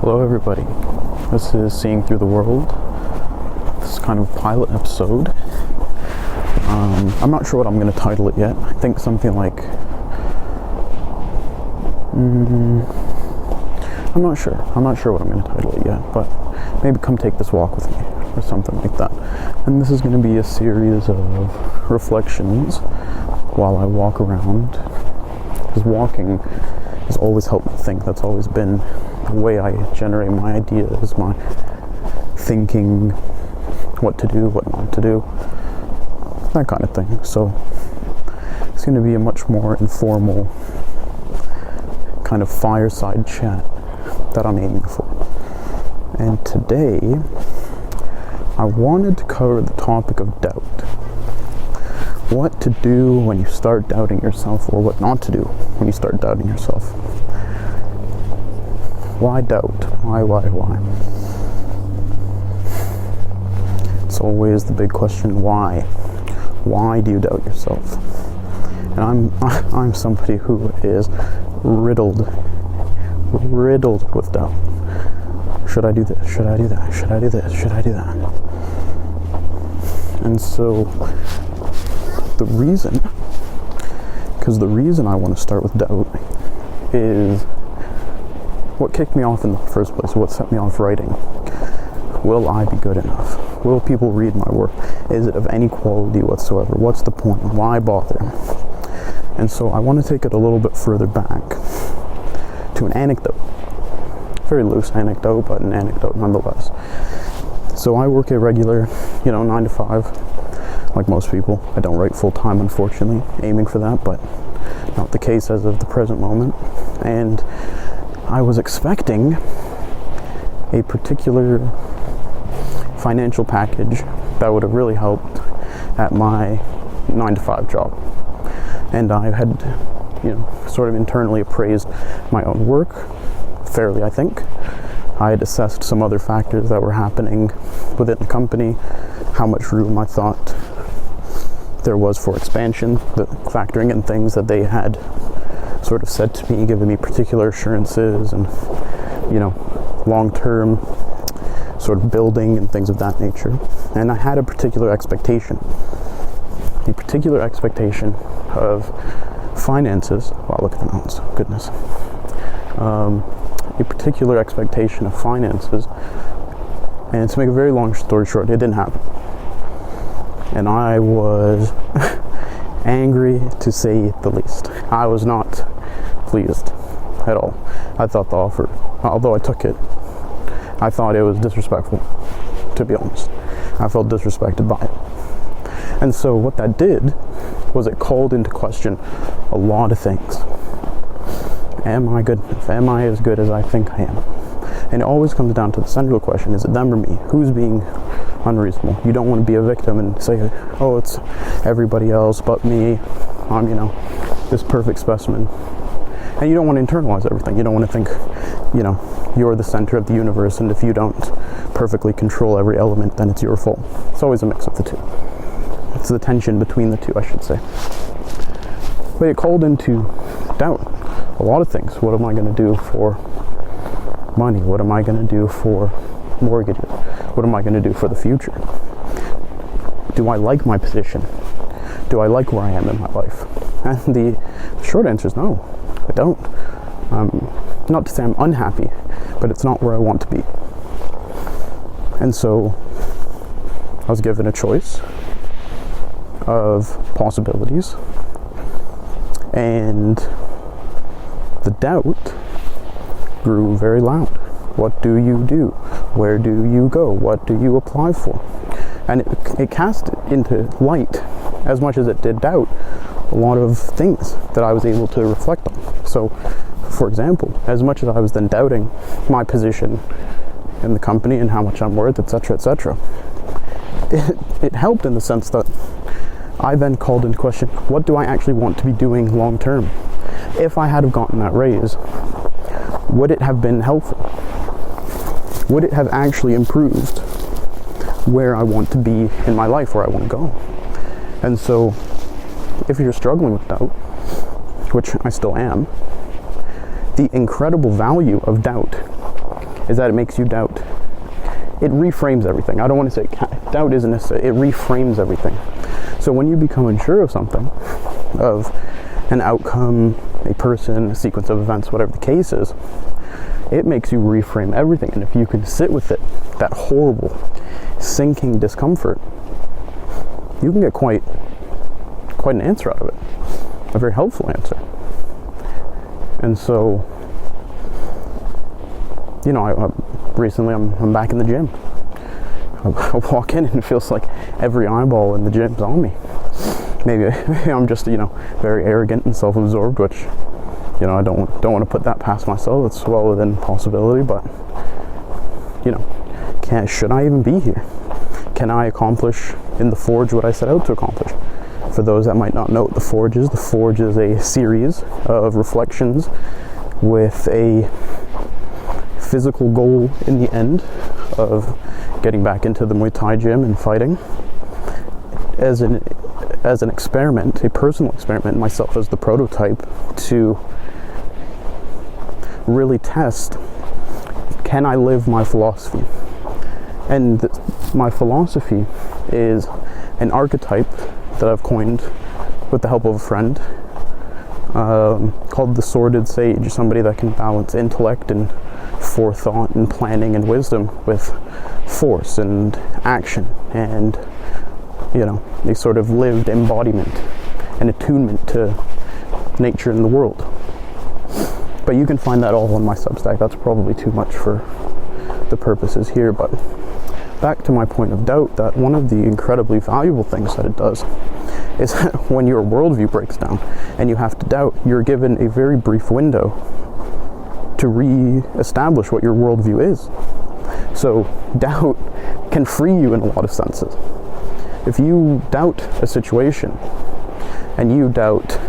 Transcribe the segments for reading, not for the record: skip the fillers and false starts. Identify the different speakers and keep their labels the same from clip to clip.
Speaker 1: Hello everybody, this is Seeing Through the World. This is kind of a pilot episode. I'm not sure what I'm going to title it yet. I think something like... I'm not sure what I'm going to title it yet, but maybe Come Take This Walk With Me, or something like that. And this is going to be a series of reflections while I walk around, because walking has always helped me think. That's always been the way I generate my ideas, my thinking, what to do, what not to do, that kind of thing. So it's going to be a much more informal kind of fireside chat that I'm aiming for. And today I wanted to cover the topic of doubt. What to do when you start doubting yourself, or what not to do when you start doubting yourself. Why doubt? Why? It's always the big question, why? Why do you doubt yourself? And I'm somebody who is riddled with doubt. Should I do this? Should I do that? Should I do this? Should I do that? And so the reason I want to start with doubt is what kicked me off in the first place, what set me off writing. Will I be good enough? Will people read my work? Is it of any quality whatsoever? What's the point? Why bother? And so I want to take it a little bit further back to an anecdote. Very loose anecdote, but an anecdote nonetheless. So I work a regular, 9 to 5, like most people. I don't write full time, unfortunately, aiming for that, but not the case as of the present moment. And I was expecting a particular financial package that would have really helped at my 9 to 5 job. And I had, sort of internally appraised my own work fairly, I think. I had assessed some other factors that were happening within the company, how much room I thought there was for expansion, factoring in things that they had sort of said to me, giving me particular assurances and, long-term sort of building and things of that nature. And I had a particular expectation of finances. Wow, look at the mountains, goodness. A particular expectation of finances, and to make a very long story short, it didn't happen. And I was angry, to say the least. I was not pleased at all. I thought the offer, although I took it, I thought it was disrespectful, to be honest. I felt disrespected by it. And so what that did was it called into question a lot of things. Am I good enough? Am I as good as I think I am? And it always comes down to the central question, is it them or me? Who's being unreasonable? You don't want to be a victim and say, oh, it's everybody else but me. I'm, this perfect specimen. And you don't want to internalize everything. You don't want to think, you're the center of the universe, and if you don't perfectly control every element, then it's your fault. It's always a mix of the two. It's the tension between the two, I should say. But it called into doubt a lot of things. What am I going to do for money? What am I going to do for mortgages? What am I going to do for the future? Do I like my position? Do I like where I am in my life? And the short answer is no, I don't. Not to say I'm unhappy, but it's not where I want to be. And so I was given a choice of possibilities, and the doubt grew very loud. What do you do? Where do you go? What do you apply for? And it cast into light, as much as it did doubt, a lot of things that I was able to reflect on. So, for example, as much as I was then doubting my position in the company and how much I'm worth, etc., etc., it helped in the sense that I then called into question, what do I actually want to be doing long term? If I had have gotten that raise, would it have been helpful? Would it have actually improved where I want to be in my life, where I want to go? And so, if you're struggling with doubt, which I still am, the incredible value of doubt is that it makes you doubt. It reframes everything. I don't want to say doubt isn't necessary. It reframes everything. So when you become unsure of something, of an outcome, a person, a sequence of events, whatever the case is, it makes you reframe everything. And if you can sit with it, that horrible, sinking discomfort, you can get quite an answer out of it, a very helpful answer. And so, recently I'm back in the gym. I walk in and it feels like every eyeball in the gym's on me. Maybe I'm just, very arrogant and self-absorbed, which, I don't want to put that past myself. It's well within possibility, but, should I even be here? Can I accomplish in the Forge what I set out to accomplish? For those that might not know what the Forge is a series of reflections with a physical goal in the end of getting back into the Muay Thai gym and fighting as an experiment, a personal experiment, myself as the prototype, to really test, can I live my philosophy? And my philosophy is an archetype that I've coined with the help of a friend, called the Sordid Sage, somebody that can balance intellect and forethought and planning and wisdom with force and action and, a sort of lived embodiment and attunement to nature and the world. But you can find that all on my Substack. That's probably too much for the purposes here, but back to my point of doubt, that one of the incredibly valuable things that it does is that when your worldview breaks down and you have to doubt, you're given a very brief window to re-establish what your worldview is. So doubt can free you in a lot of senses. If you doubt a situation and you doubt,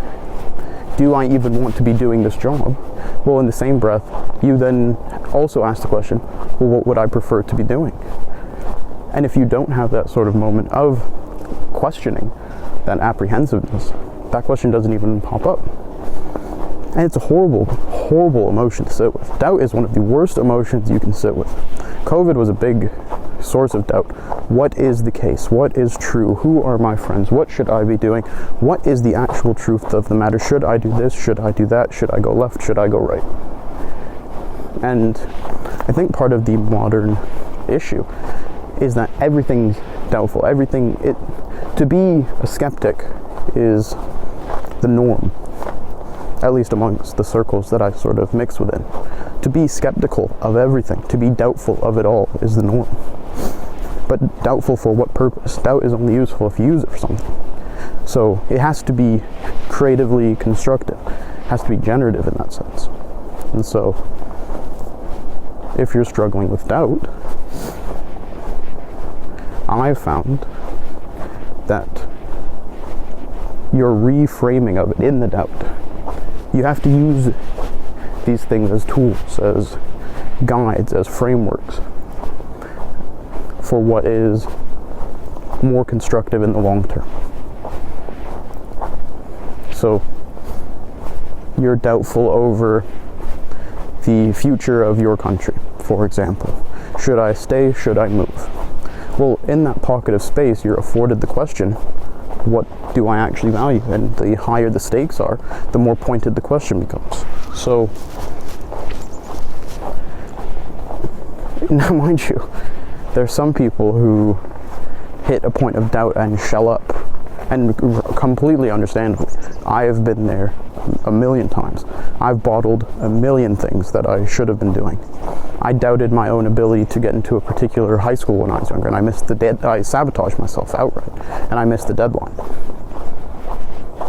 Speaker 1: do I even want to be doing this job? Well, in the same breath, you then also ask the question, well, what would I prefer to be doing? And if you don't have that sort of moment of questioning, that apprehensiveness, that question doesn't even pop up. And it's a horrible, horrible emotion to sit with. Doubt is one of the worst emotions you can sit with. COVID was a big source of doubt. What is the case? What is true? Who are my friends? What should I be doing? What is the actual truth of the matter? Should I do this? Should I do that? Should I go left? Should I go right? And I think part of the modern issue is that everything's doubtful. To be a skeptic is the norm, at least amongst the circles that I sort of mix within. To be skeptical of everything, to be doubtful of it all is the norm. But doubtful for what purpose? Doubt is only useful if you use it for something. So it has to be creatively constructive, it has to be generative in that sense. And so if you're struggling with doubt, I've found that your reframing of it in the doubt, you have to use these things as tools, as guides, as frameworks for what is more constructive in the long term. So you're doubtful over the future of your country, for example. Should I stay? Should I move? Well, in that pocket of space, you're afforded the question, what do I actually value? And the higher the stakes are, the more pointed the question becomes. So, now mind you, there's some people who hit a point of doubt and shell up, and completely understandably. I have been there a million times. I've bottled a million things that I should have been doing. I doubted my own ability to get into a particular high school when I was younger, and I sabotaged myself outright, and I missed the deadline.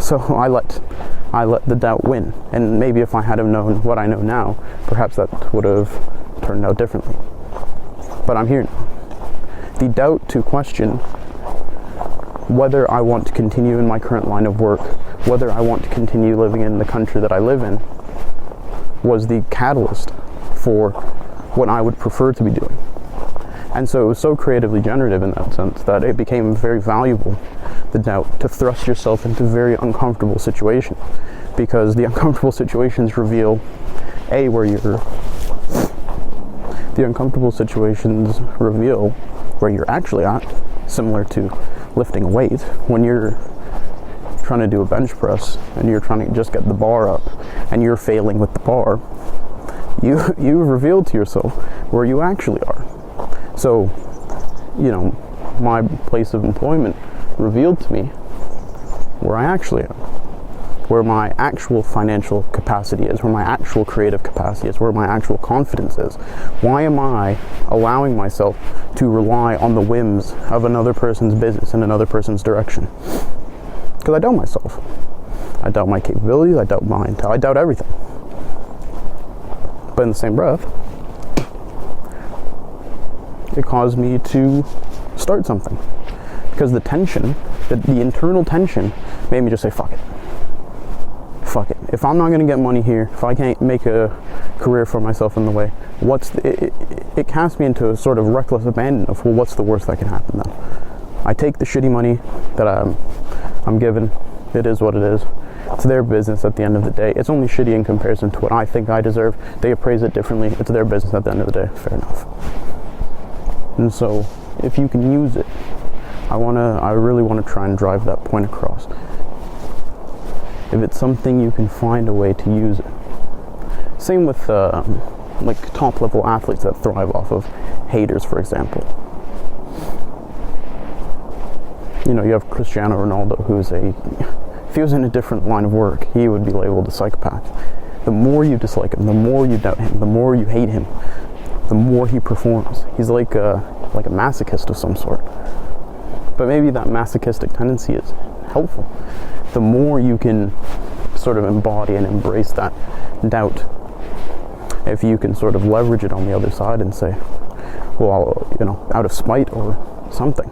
Speaker 1: So I let the doubt win, and maybe if I had have known what I know now, perhaps that would have turned out differently. But I'm here now. The doubt to question whether I want to continue in my current line of work, whether I want to continue living in the country that I live in, was the catalyst for what I would prefer to be doing. And so it was so creatively generative in that sense that it became very valuable, the doubt, to thrust yourself into very uncomfortable situations, because the uncomfortable situations reveal where The uncomfortable situations reveal where you're actually at, similar to lifting a weight. When you're trying to do a bench press and you're trying to just get the bar up and you're failing with the bar, you've revealed to yourself where you actually are. So, my place of employment revealed to me where I actually am, where my actual financial capacity is, where my actual creative capacity is, where my actual confidence is. Why am I allowing myself to rely on the whims of another person's business and another person's direction? Because I doubt myself. I doubt my capabilities, I doubt my intel, I doubt everything. But in the same breath, it caused me to start something. Because the tension, the internal tension, made me just say, fuck it. Fuck it. If I'm not going to get money here, if I can't make a career for myself in the way, it cast me into a sort of reckless abandon of, well, what's the worst that can happen then? I take the shitty money that I'm given. It is what it is. It's their business at the end of the day. It's only shitty in comparison to what I think I deserve. They appraise it differently. It's their business at the end of the day. Fair enough. And so, if you can use it, I really want to try and drive that point across. If it's something you can find a way to use it. Same with like top level athletes that thrive off of haters, for example. You have Cristiano Ronaldo, if he was in a different line of work, he would be labeled a psychopath. The more you dislike him, the more you doubt him, the more you hate him, the more he performs. He's like a masochist of some sort. But maybe that masochistic tendency is helpful. The more you can sort of embody and embrace that doubt, if you can sort of leverage it on the other side and say, well, out of spite or something.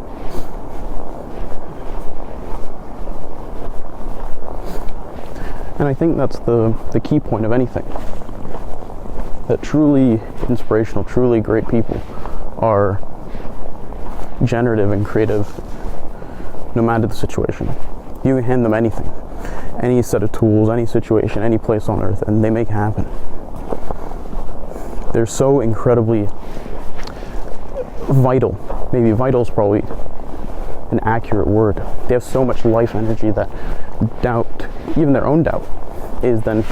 Speaker 1: And I think that's the key point of anything. That truly inspirational, truly great people are generative and creative no matter the situation. You can hand them anything, any set of tools, any situation, any place on earth, and they make it happen. They're so incredibly vital. Maybe vital is probably an accurate word. They have so much life energy that doubt, even their own doubt, is then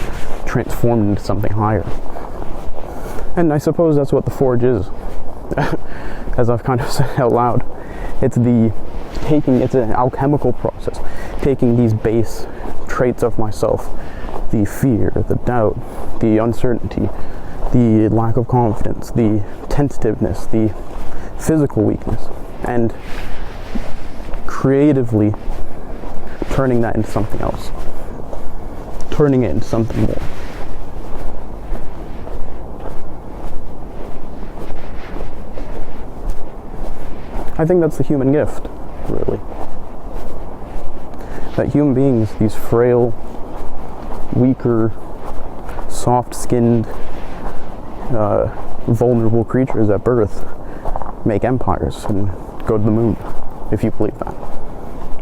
Speaker 1: transformed into something higher. And I suppose that's what the Forge is. As I've kind of said out loud, it's an alchemical process, taking these base traits of myself, the fear, the doubt, the uncertainty, the lack of confidence, the tentativeness, the physical weakness, and creatively turning that into something else, turning it into something more. I think that's the human gift, really. That human beings, these frail, weaker, soft-skinned, vulnerable creatures at birth, make empires and go to the moon, if you believe that.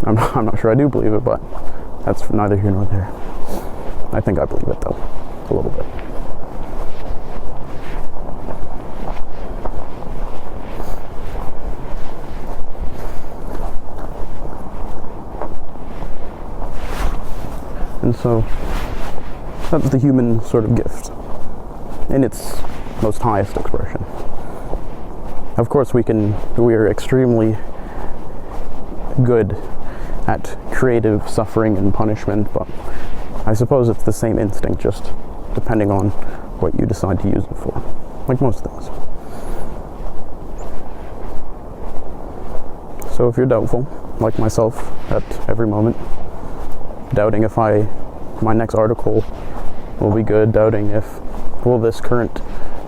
Speaker 1: I'm not sure I do believe it, but that's neither here nor there. I think I believe it, though, a little bit. And so, that's the human sort of gift, in its most highest expression. Of course, we are extremely good at creative suffering and punishment, but I suppose it's the same instinct, just depending on what you decide to use it for, like most things. So if you're doubtful, like myself, at every moment, doubting if my next article will be good, doubting if, will this current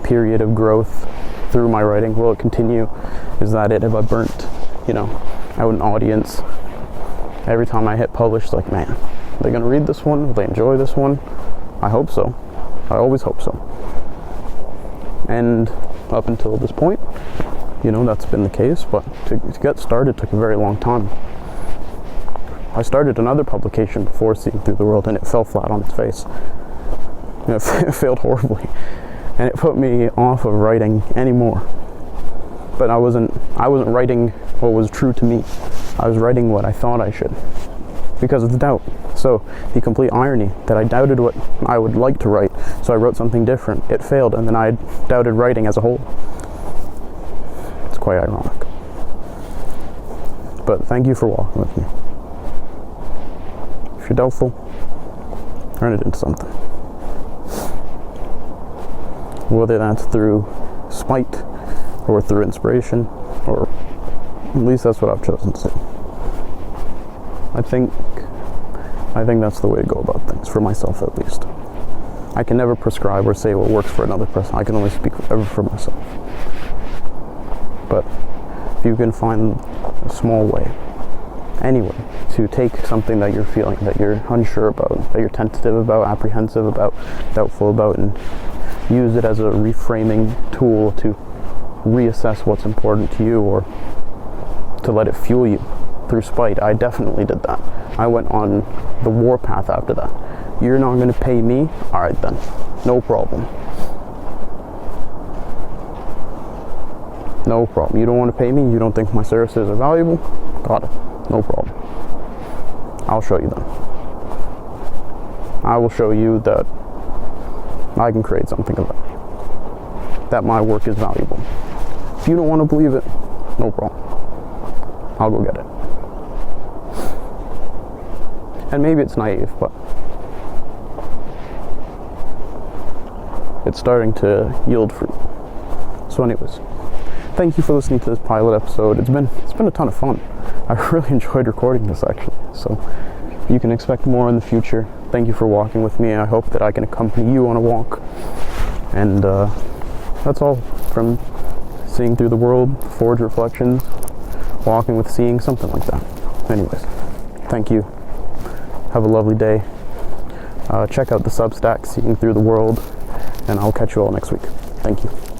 Speaker 1: period of growth through my writing, will it continue? Is that it? Have I burnt, out an audience? Every time I hit publish, it's like, man, are they going to read this one? Will they enjoy this one? I hope so. I always hope so. And up until this point, that's been the case, but to get started took a very long time. I started another publication before Seeing Through the World, and it fell flat on its face. It failed horribly. and it put me off of writing anymore. But I wasn't writing what was true to me. I was writing what I thought I should, because of the doubt. So the complete irony that I doubted what I would like to write, so I wrote something different. It failed, and then I doubted writing as a whole. It's quite ironic. But thank you for walking with me. If you're doubtful, turn it into something. Whether that's through spite or through inspiration, or at least that's what I've chosen to do. I think that's the way to go about things, for myself at least. I can never prescribe or say what works for another person. I can only speak ever for myself. But if you can find a small way, anyway, to take something that you're feeling, that you're unsure about, that you're tentative about, apprehensive about, doubtful about, and use it as a reframing tool to reassess what's important to you, or to let it fuel you through spite. I definitely did that. I went on the warpath after that. You're not going to pay me? Alright then. No problem. No problem. You don't want to pay me? You don't think my services are valuable? Got it. No problem. I'll show you then. I will show you that I can create something of value. That my work is valuable. If you don't want to believe it, no problem. I'll go get it. And maybe it's naive, but it's starting to yield fruit. So anyways, thank you for listening to this pilot episode. It's been a ton of fun. I really enjoyed recording this, actually. So you can expect more in the future. Thank you for walking with me. I hope that I can accompany you on a walk. And that's all from Seeing Through the World, Forge Reflections, Walking with Seeing, something like that. Anyways, thank you. Have a lovely day. Check out the Substack, Seeing Through the World, and I'll catch you all next week. Thank you.